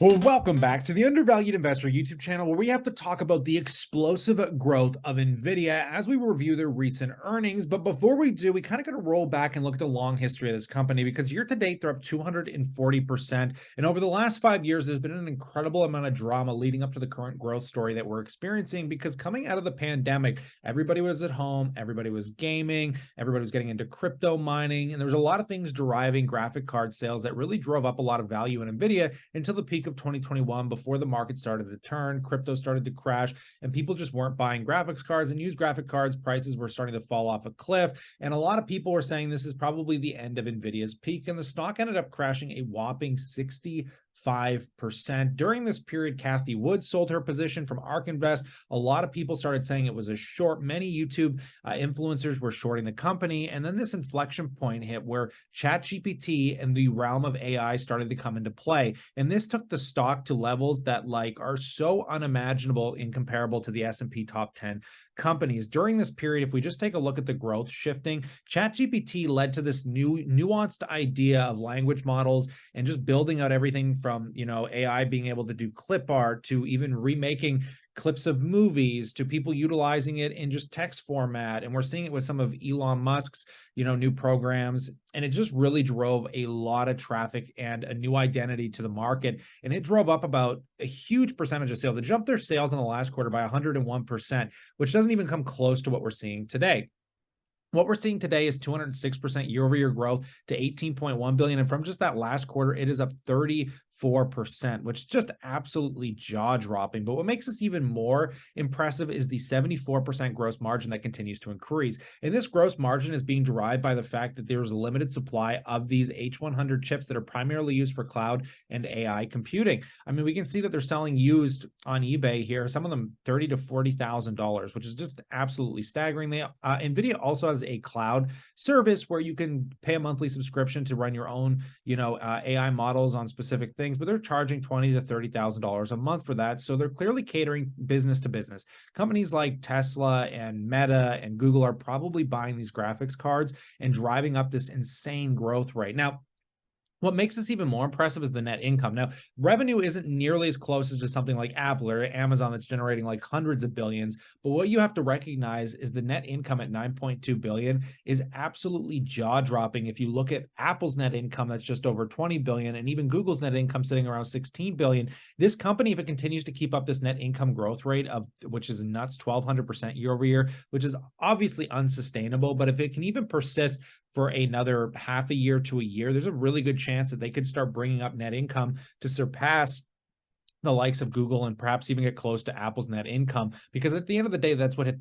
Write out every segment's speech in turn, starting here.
Well, welcome back to the Undervalued Investor YouTube channel, where we have to talk about the explosive growth of Nvidia as we review their recent earnings. But before we do, we kind of got to roll back and look at the long history of this company, because year to date, they're up 240%. And over the last 5 years, there's been an incredible amount of drama leading up to the current growth story that we're experiencing, because coming out of the pandemic, everybody was at home, everybody was gaming, everybody was getting into crypto mining, and there was a lot of things driving graphic card sales that really drove up a lot of value in Nvidia until the peak of 2021, before the market started to turn, crypto started to crash, and people just weren't buying graphics cards and used graphic cards. Prices were starting to fall off a cliff, and a lot of people were saying this is probably the end of Nvidia's peak, and the stock ended up crashing a whopping 65%. During this period, Kathy Wood sold her position from ARK Invest. A lot of people started saying it was a short. Many YouTube influencers were shorting the company, and then this inflection point hit where ChatGPT and the realm of AI started to come into play, and this took the stock to levels that are so unimaginable, incomparable to the S&P top 10 companies. During this period, if we just take a look at the growth shifting, ChatGPT led to this new nuanced idea of language models and just building out everything from, AI being able to do clip art, to even remaking clips of movies, to people utilizing it in just text format. And we're seeing it with some of Elon Musk's, new programs. And it just really drove a lot of traffic and a new identity to the market. And it drove up about a huge percentage of sales. It jumped their sales in the last quarter by 101%, which doesn't even come close to what we're seeing today. What we're seeing today is 206% year-over-year growth to 18.1 billion. And from just that last quarter, it is up 34%, which is just absolutely jaw-dropping. But what makes this even more impressive is the 74% gross margin that continues to increase. And this gross margin is being derived by the fact that there's a limited supply of these H100 chips that are primarily used for cloud and AI computing. I mean, we can see that they're selling used on eBay here, some of them $30,000 to $40,000, which is just absolutely staggering. Nvidia also has a cloud service where you can pay a monthly subscription to run your own, AI models on specific things, but they're charging $20,000 to $30,000 a month for that. So they're clearly catering business to business. Companies like Tesla and Meta and Google are probably buying these graphics cards and driving up this insane growth rate. Now, what makes this even more impressive is the net income. Now, revenue isn't nearly as close as to something like Apple or Amazon that's generating like hundreds of billions. But what you have to recognize is the net income at 9.2 billion is absolutely jaw-dropping. If you look at Apple's net income, that's just over 20 billion, and even Google's net income sitting around 16 billion. This company, if it continues to keep up this net income growth rate of, which is nuts, 1,200% year over year, which is obviously unsustainable. But if it can even persist for another half a year to a year, there's a really good chance that they could start bringing up net income to surpass the likes of Google and perhaps even get close to Apple's net income, because at the end of the day, that's what hits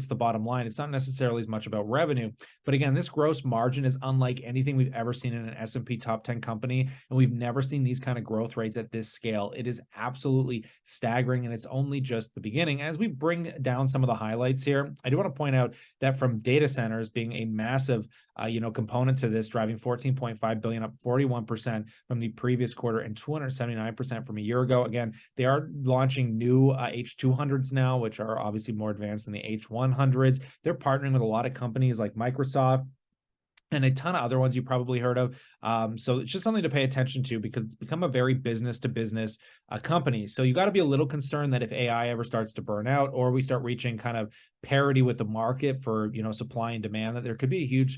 the bottom line. It's not necessarily as much about revenue, but again, this gross margin is unlike anything we've ever seen in an S&P top 10 company, and we've never seen these kind of growth rates at this scale. It is absolutely staggering, and it's only just the beginning. As we bring down some of the highlights here, I do want to point out that from data centers being a massive component to this, driving 14.5 billion, up 41% from the previous quarter and 279% from a year ago. Again, they are launching new H200s now, which are obviously more advanced than the H100s. They're partnering with a lot of companies like Microsoft and a ton of other ones you probably heard of. So it's just something to pay attention to, because it's become a very business to business company. So you got to be a little concerned that if AI ever starts to burn out, or we start reaching kind of parity with the market for, supply and demand, that there could be a huge,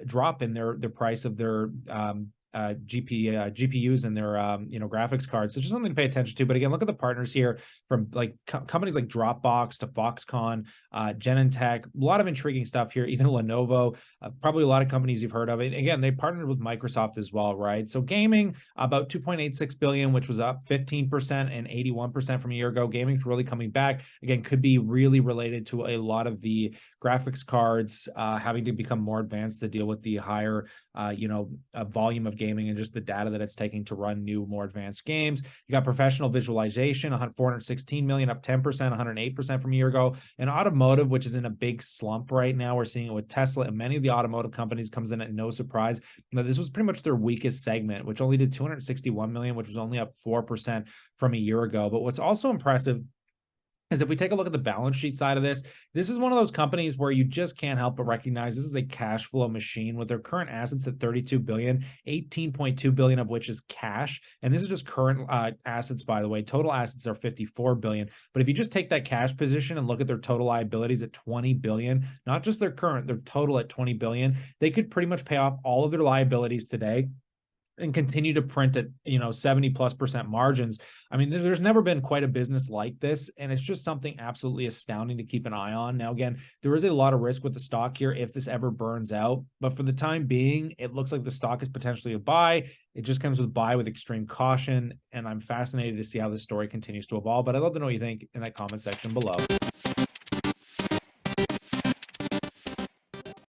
drop in their price of their GPUs and their graphics cards. So just something to pay attention to. But again, look at the partners here, from like companies like Dropbox to Foxconn, Genentech. A lot of intriguing stuff here. Even Lenovo, probably a lot of companies you've heard of. And again, they partnered with Microsoft as well, right? So gaming, about 2.86 billion, which was up 15% and 81% from a year ago. Gaming's really coming back. Again, could be really related to a lot of the graphics cards having to become more advanced to deal with the higher volume of gaming and just the data that it's taking to run new, more advanced games. You got professional visualization, 416 million, up 10%, 108% from a year ago. And automotive, which is in a big slump right now. We're seeing it with Tesla and many of the automotive companies, comes in at no surprise. Now, this was pretty much their weakest segment, which only did 261 million, which was only up 4% from a year ago. But what's also impressive is if we take a look at the balance sheet side of this, this is one of those companies where you just can't help but recognize this is a cash flow machine with their current assets at 32 billion, 18.2 billion of which is cash. And this is just current assets, by the way. Total assets are 54 billion. But if you just take that cash position and look at their total liabilities at 20 billion, not just their current, their total at 20 billion, they could pretty much pay off all of their liabilities today and continue to print at 70+% margins. I mean, there's never been quite a business like this, and it's just something absolutely astounding to keep an eye on. Now, again, there is a lot of risk with the stock here if this ever burns out, but for the time being, it looks like the stock is potentially a buy. It just comes with buy with extreme caution, and I'm fascinated to see how this story continues to evolve. But I'd love to know what you think in that comment section below.